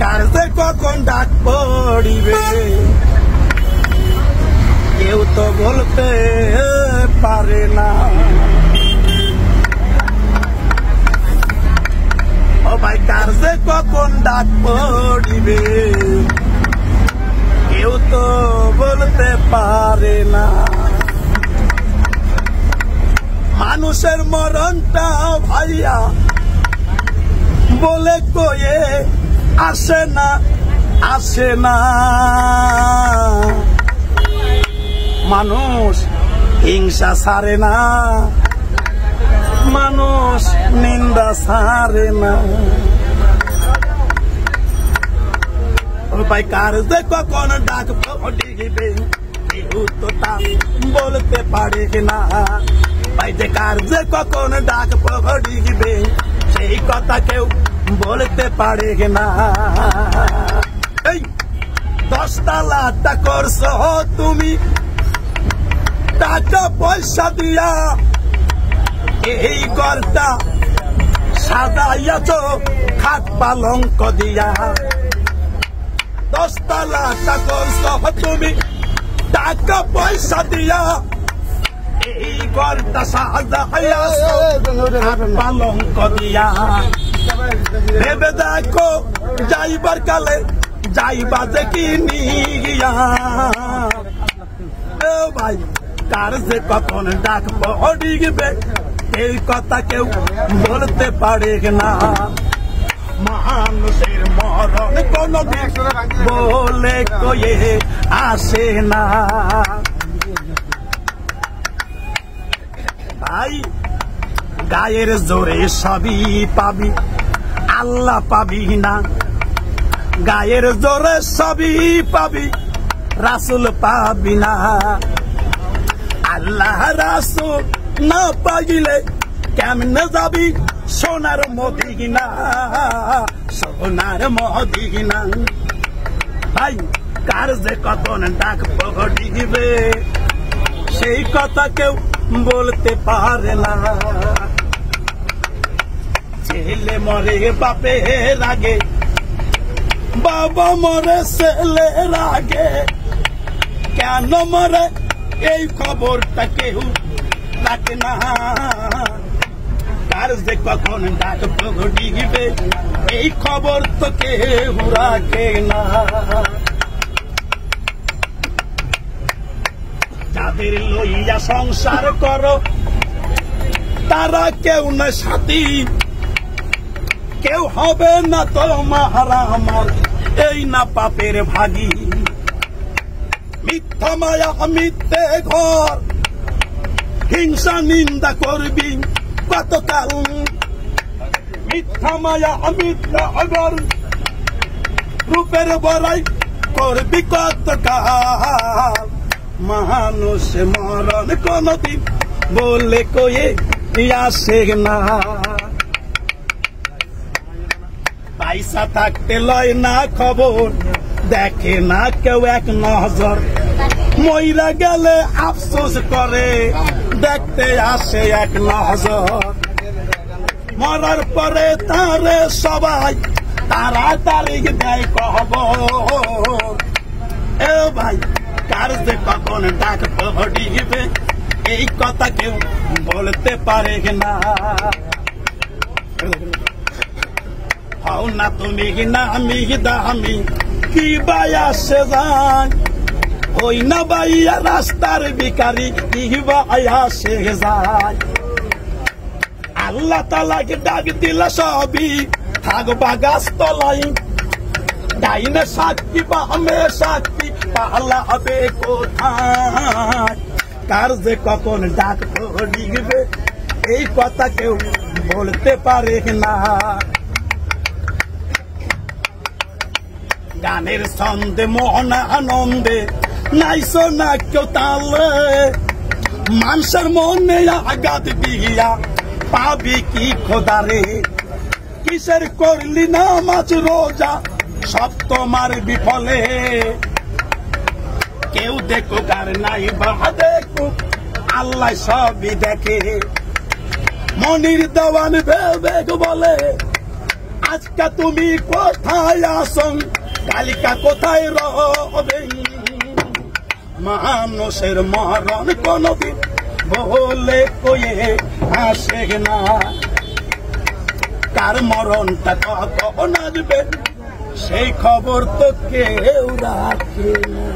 কার যে কখন ডাক পড়িবে কেউ তো বলতে পারে না। ও ভাই কার যে কখন ডাক পড়িবে কেউ তো বলতে পারে না। মানুষের মরণটা ভাইয়া বলে কয়ে আসে না আসে না। মানুষ হিংসা ছাড়ে না, মানুষ নিন্দা ছাড়ে না। ও ভাই কার যে কখন ডাক পড়িবে কেউ তো তা বলতে পারে না। ভাই যে কার যে কখন ডাক পড়িবে সেই কথা কেউ বলতে পারে না। এই 10 তালাটা করছো তুমি টাকা পয়সা দিয়া, এই ঘরটা সাজাইয়াছ খাট পালঙ্ক দিয়া। 10 তালাটা করছো তুমি টাকা পয়সা দিয়া, এই ঘরটা সাজাইয়াছ খাট পালঙ্ক দিয়া। ভেবে দেখো যাইবার কালে যাইবা যে কিনি গিয়া। ভাই কার যে কখন ডাক পড়িবে এই কথা কেউ বলতে পারে না। মানুষের মরণ কোনদিন বলে কয়ে আসে না। ভাই গায়ের জোরে সবই পাবি আল্লাহ পাবি না। গায়ের জোরে সবই পাবি রাসূল পাবি না। আল্লাহ রাসূল না পাইলে কেমনে যাবি সোনার মদিনা, সোনার মদিনা। ভাই কার যে কখন ডাক পড়িবে সেই কথা কেউ বলতে পারে না। ছেলে মরে বাপের আগে, বাবা মরে ছেলের আগে, কেন মরে এই খবরটা কেউ রাখে না। কার যে কখন ডাক পড়িবে এই খবর তো কেউ রাখে না। যাদের লইয়া সংসার করো তারা কেউ না সাথী, কেউ হবে না তোমার আমার এই না পাপের ভাগী। মিথ্যা মায়া মিথ্যে ঘর, হিংসা নিন্দা করবি কতকাল। মিথ্যা মায়া মিথ্যা ঘর, রূপের বড়াই করবি কতকাল। মানুষ মরণ কোনদিন বলে কয়ে আসে না। পয়সা থাকতে লয় না খবর, দেখে না কেউ এক নজর। মইরা গেলে আফসোস করে দেখতে আসে এক নজর। মরার পরে তারে সবাই তাড়াতাড়ি দেয় খবর। এ ভাই কার যে কখন ডাক পড়িবে এই কথা কেউ বলতে পারে না। হও না তুমি না আমি দামি কি বায়া সে যায়, ওই না বাইয়া রাস্তার ভিখারি কি বায়া সে যায়। আল্লাহ তাআলাকে ডাক দিলা সবই থাকবা গাছ তলাই, ডাইনে সাক্ষী বামে সাক্ষী পালা হবে কোথায়। কার যে কখন ডাক পড়িবে এই কথা কেউ বলতে পারে না। গানের ছন্দে মন আনন্দে নাইছো না কেউ তালে, মানুষের মনে আঘাত দিয়া পাবি কি খোদারে। কিসের করলি নামাজ রোজা সব তোমার বিফলে, কেউ দেখো কার নাই বা দেখো আল্লাহ সবই দেখে। মনির দেওয়ান ভেবে বলে আজকে তুমি কোথায় আসো কালিকা কোথায় রবে মানুষের মরণ কোনদিন বলে কয়ে আসে না কার মরণটা কখন আসবে সেই খবর তো কেউ রাখে না।